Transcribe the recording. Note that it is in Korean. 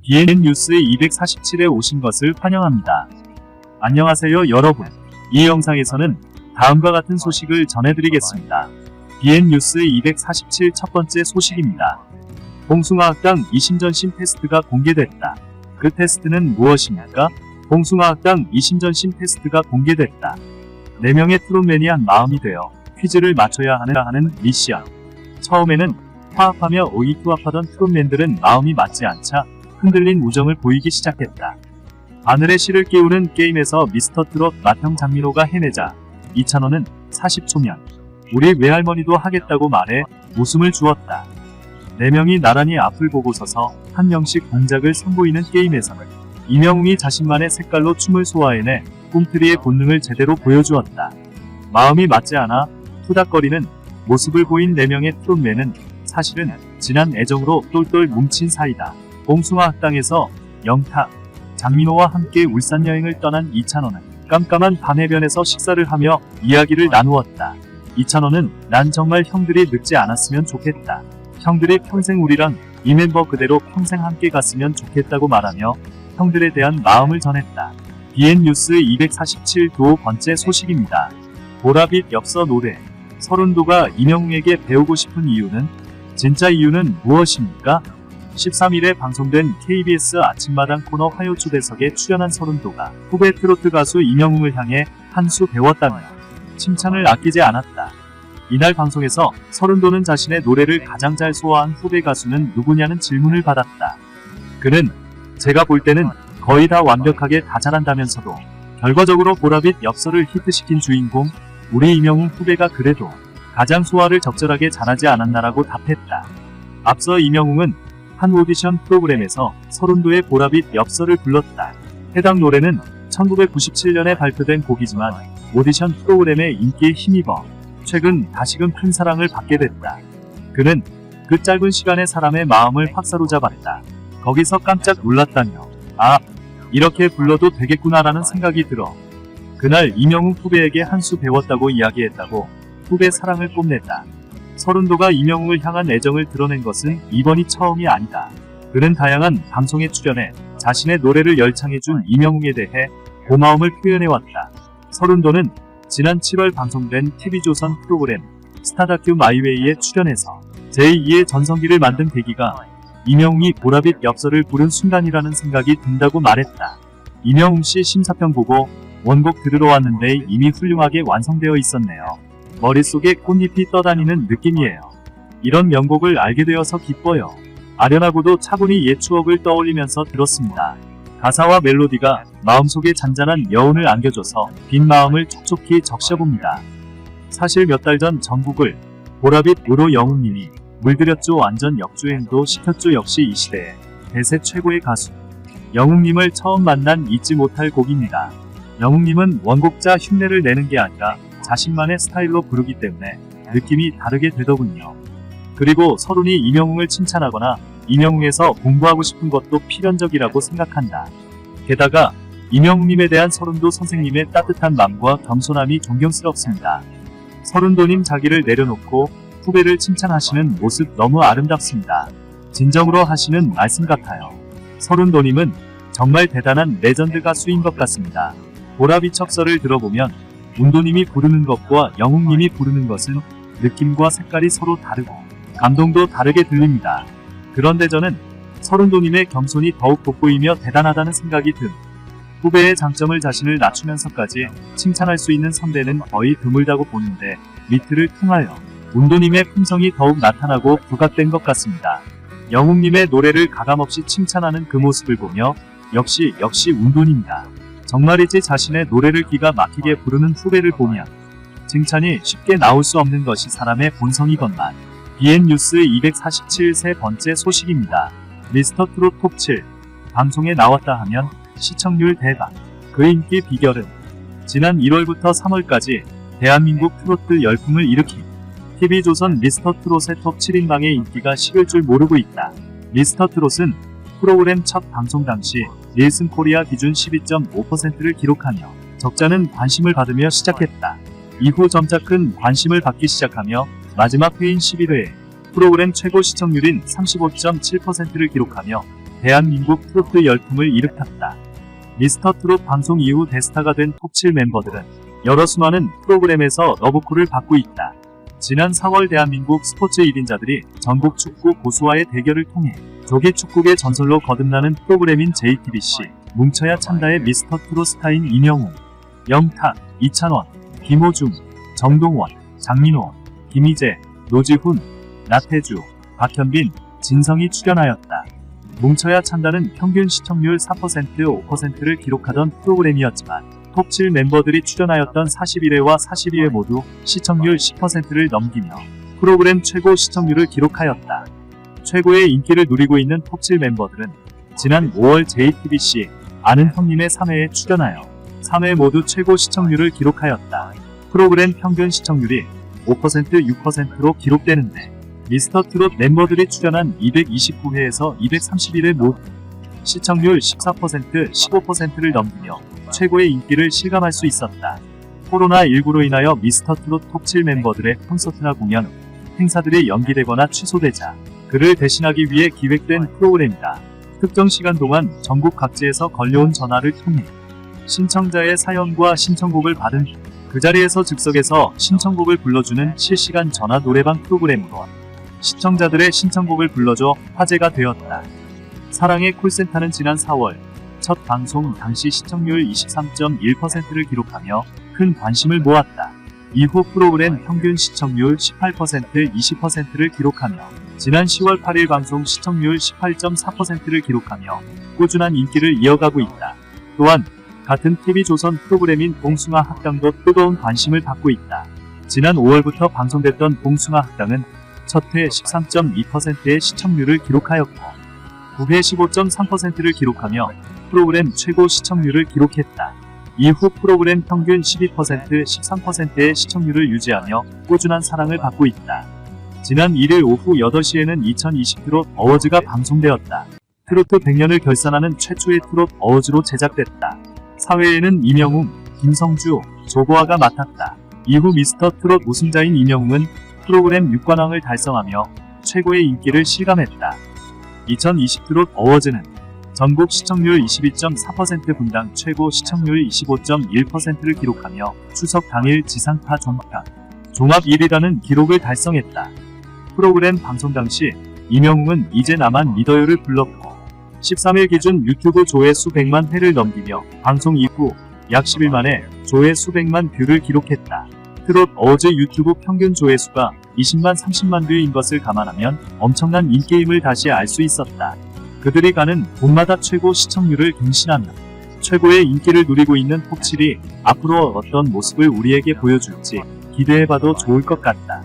BNN 뉴스 247에 오신 것을 환영합니다. 안녕하세요 여러분. 이 영상에서는 다음과 같은 소식을 전해드리겠습니다. BN 뉴스 247 첫 번째 소식입니다. 봉숭아학당 이심전심 테스트가 공개됐다. 그 테스트는 무엇입니까? 봉숭아학당 이심전심 테스트가 공개됐다. 4명의 트롯맨이 한 마음이 되어 퀴즈를 맞춰야 하는 미션. 처음에는 화합하며 오이투합하던 트롯맨들은 마음이 맞지 않자 흔들린 우정을 보이기 시작했다. 바늘에 실을 끼우는 게임에서 미스터 트롯 맏형 장민호가 해내자 이찬원은 40초면 우리 외할머니도 하겠다고 말해 웃음을 주었다. 4명이 나란히 앞을 보고 서서 한 명씩 동작을 선보이는 게임에서는 이명웅이 자신만의 색깔로 춤을 소화해내 꿈틀이의 본능을 제대로 보여주었다. 마음이 맞지 않아 투닥거리는 모습을 보인 4명의 트롯맨은 사실은 진한 애정으로 똘똘 뭉친 사이다. 봉숭아학당에서 영탁, 장민호와 함께 울산 여행을 떠난 이찬원은 깜깜한 밤해변에서 식사를 하며 이야기를 나누었다. 이찬원은 난 정말 형들이 늙지 않았으면 좋겠다. 형들이 평생 우리랑 이 멤버 그대로 평생 함께 갔으면 좋겠다고 말하며 형들에 대한 마음을 전했다. BN 뉴스 247 두 번째 소식입니다. 보라빛 엽서 노래. 서른도가 이명웅에게 배우고 싶은 이유는? 진짜 이유는 무엇입니까? 13일에 방송된 KBS 아침마당 코너 화요초대석에 출연한 서른도가 후배 트로트 가수 이명웅을 향해 한 수 배웠다며 칭찬을 아끼지 않았다. 이날 방송에서 서른도는 자신의 노래를 가장 잘 소화한 후배 가수는 누구냐는 질문을 받았다. 그는 제가 볼 때는 거의 다 완벽하게 다 잘한다면서도 결과적으로 보라빛 엽서를 히트시킨 주인공 우리 이명웅 후배가 그래도 가장 소화를 적절하게 잘하지 않았나라고 답했다. 앞서 이명웅은 한 오디션 프로그램에서 서른도의 보라빛 엽서를 불렀다. 해당 노래는 1997년에 발표된 곡이지만 오디션 프로그램의 인기에 힘입어 최근 다시금 큰 사랑을 받게 됐다. 그는 그 짧은 시간에 사람의 마음을 확 사로잡았다. 거기서 깜짝 놀랐다며 아, 이렇게 불러도 되겠구나라는 생각이 들어 그날 이명웅 후배에게 한 수 배웠다고 이야기했다고 후배 사랑을 뽐냈다. 서른도가 이명웅을 향한 애정을 드러낸 것은 이번이 처음이 아니다. 그는 다양한 방송에 출연해 자신의 노래를 열창해준 이명웅에 대해 고마움을 표현해왔다. 서른도는 지난 7월 방송된 TV조선 프로그램 스타다큐 마이웨이에 출연해서 제2의 전성기를 만든 계기가 이명웅이 보라빛 엽서를 부른 순간이라는 생각이 든다고 말했다. 이명웅 씨 심사평 보고 원곡 들으러 왔는데 이미 훌륭하게 완성되어 있었네요. 머릿속에 꽃잎이 떠다니는 느낌이에요. 이런 명곡을 알게 되어서 기뻐요. 아련하고도 차분히 옛 추억을 떠올리면서 들었습니다. 가사와 멜로디가 마음속에 잔잔한 여운을 안겨줘서 빈 마음을 촉촉히 적셔봅니다. 사실 몇 달 전 전국을 보라빛으로 영웅님이 물들였죠. 완전 역주행도 시켰죠. 역시 이 시대의 대세 최고의 가수 영웅님을 처음 만난 잊지 못할 곡입니다. 영웅님은 원곡자 흉내를 내는 게 아니라 자신만의 스타일로 부르기 때문에 느낌이 다르게 되더군요. 그리고 서른이 이명웅을 칭찬하거나 이명웅에서 공부하고 싶은 것도 필연적이라고 생각한다. 게다가 이명웅님에 대한 서른도 선생님의 따뜻한 마음과 겸손함이 존경스럽습니다. 서른도님 자기를 내려놓고 후배를 칭찬하시는 모습 너무 아름답습니다. 진정으로 하시는 말씀 같아요. 서른도님은 정말 대단한 레전드 가수인 것 같습니다. 보라빛 엽서를 들어보면 운도님이 부르는 것과 영웅님이 부르는 것은 느낌과 색깔이 서로 다르고 감동도 다르게 들립니다. 그런데 저는 서른도님의 겸손이 더욱 돋보이며 대단하다는 생각이 든 후배의 장점을 자신을 낮추면서까지 칭찬할 수 있는 선배는 거의 드물다고 보는데 미트를 통하여 운도님의 품성이 더욱 나타나고 부각된 것 같습니다. 영웅님의 노래를 가감없이 칭찬하는 그 모습을 보며 역시 운도님이다. 정말이지 자신의 노래를 기가 막히게 부르는 후배를 보면 칭찬이 쉽게 나올 수 없는 것이 사람의 본성이건만. BN 뉴스 247 세 번째 소식입니다. 미스터 트롯 톱7 방송에 나왔다 하면 시청률 대박. 그 인기 비결은 지난 1월부터 3월까지 대한민국 트로트 열풍을 일으킨 TV조선 미스터 트롯의 톱 7인방의 인기가 식을 줄 모르고 있다. 미스터 트롯은 프로그램 첫 방송 당시 닐슨 코리아 기준 12.5%를 기록하며 적잖은 관심을 받으며 시작했다. 이후 점차 큰 관심을 받기 시작하며 마지막 회인 11회에 프로그램 최고 시청률인 35.7%를 기록하며 대한민국 트로트 열풍을 일으켰다. 미스터 트롯 방송 이후 대스타가 된 톱7 멤버들은 여러 수많은 프로그램에서 러브콜을 받고 있다. 지난 4월 대한민국 스포츠 1인자들이 전국 축구 고수와의 대결을 통해 조기 축구계 전설로 거듭나는 프로그램인 JTBC 뭉쳐야 찬다의 미스터 트롯 스타인 임영웅, 영탁, 이찬원, 김호중, 정동원, 장민호, 김희재, 노지훈, 나태주, 박현빈, 진성이 출연하였다. 뭉쳐야 찬다는 평균 시청률 4%, 5%를 기록하던 프로그램이었지만 톱7 멤버들이 출연하였던 41회와 42회 모두 시청률 10%를 넘기며 프로그램 최고 시청률을 기록하였다. 최고의 인기를 누리고 있는 톱7 member들은 지난 5월 JTBC 아는 형님의 3회에 출연하여 3회 모두 최고 시청률을 기록하였다. 프로그램 평균 시청률이 5%, 6%로 기록되는데 미스터 트롯 멤버들이 출연한 229회에서 231회 모두 시청률 14%, 15%를 넘기며 최고의 인기를 실감할 수 있었다. 코로나19로 인하여 미스터 트롯 톱7 멤버들의 콘서트나 공연, 행사들이 연기되거나 취소되자 그를 대신하기 위해 기획된 프로그램이다. 특정 시간 동안 전국 각지에서 걸려온 전화를 통해 신청자의 사연과 신청곡을 받은 후 그 자리에서 즉석에서 신청곡을 불러주는 실시간 전화 노래방 프로그램으로 시청자들의 신청곡을 불러줘 화제가 되었다. 사랑의 콜센터는 지난 4월 첫 방송 당시 시청률 23.1%를 기록하며 큰 관심을 모았다. 이후 프로그램 평균 시청률 18%, 20%를 기록하며 지난 10월 8일 방송 시청률 18.4%를 기록하며 꾸준한 인기를 이어가고 있다. 또한 같은 TV조선 프로그램인 봉숭아 학당도 뜨거운 관심을 받고 있다. 지난 5월부터 방송됐던 봉숭아 학당은 첫 회 13.2%의 시청률을 기록하였고 9회 15.3%를 기록하며 프로그램 최고 시청률을 기록했다. 이후 프로그램 평균 12%, 13%의 시청률을 유지하며 꾸준한 사랑을 받고 있다. 지난 1일 오후 8시에는 2020 트롯 어워즈가 방송되었다. 트로트 100년을 결산하는 최초의 트롯 어워즈로 제작됐다. 사회에는 임영웅, 김성주, 조보아가 맡았다. 이후 미스터 트롯 우승자인 임영웅은 프로그램 6관왕을 달성하며 최고의 인기를 실감했다. 2020 트롯 어워즈는 전국 시청률 22.4% 분당 최고 시청률 25.1%를 기록하며 추석 당일 지상파 종합 1위라는 기록을 달성했다. 프로그램 방송 당시 임영웅은 이제 나만 믿어요를 불렀고 13일 기준 유튜브 조회수 100만 회를 넘기며 방송 이후 약 10일 만에 조회수 100만 뷰를 기록했다. 트롯 어워즈 유튜브 평균 조회수가 20만 30만 뷰인 것을 감안하면 엄청난 인기임을 다시 알 수 있었다. 그들이 가는 곳마다 최고 시청률을 갱신하며 최고의 인기를 누리고 있는 톱7이 앞으로 어떤 모습을 우리에게 보여줄지 기대해봐도 좋을 것 같다.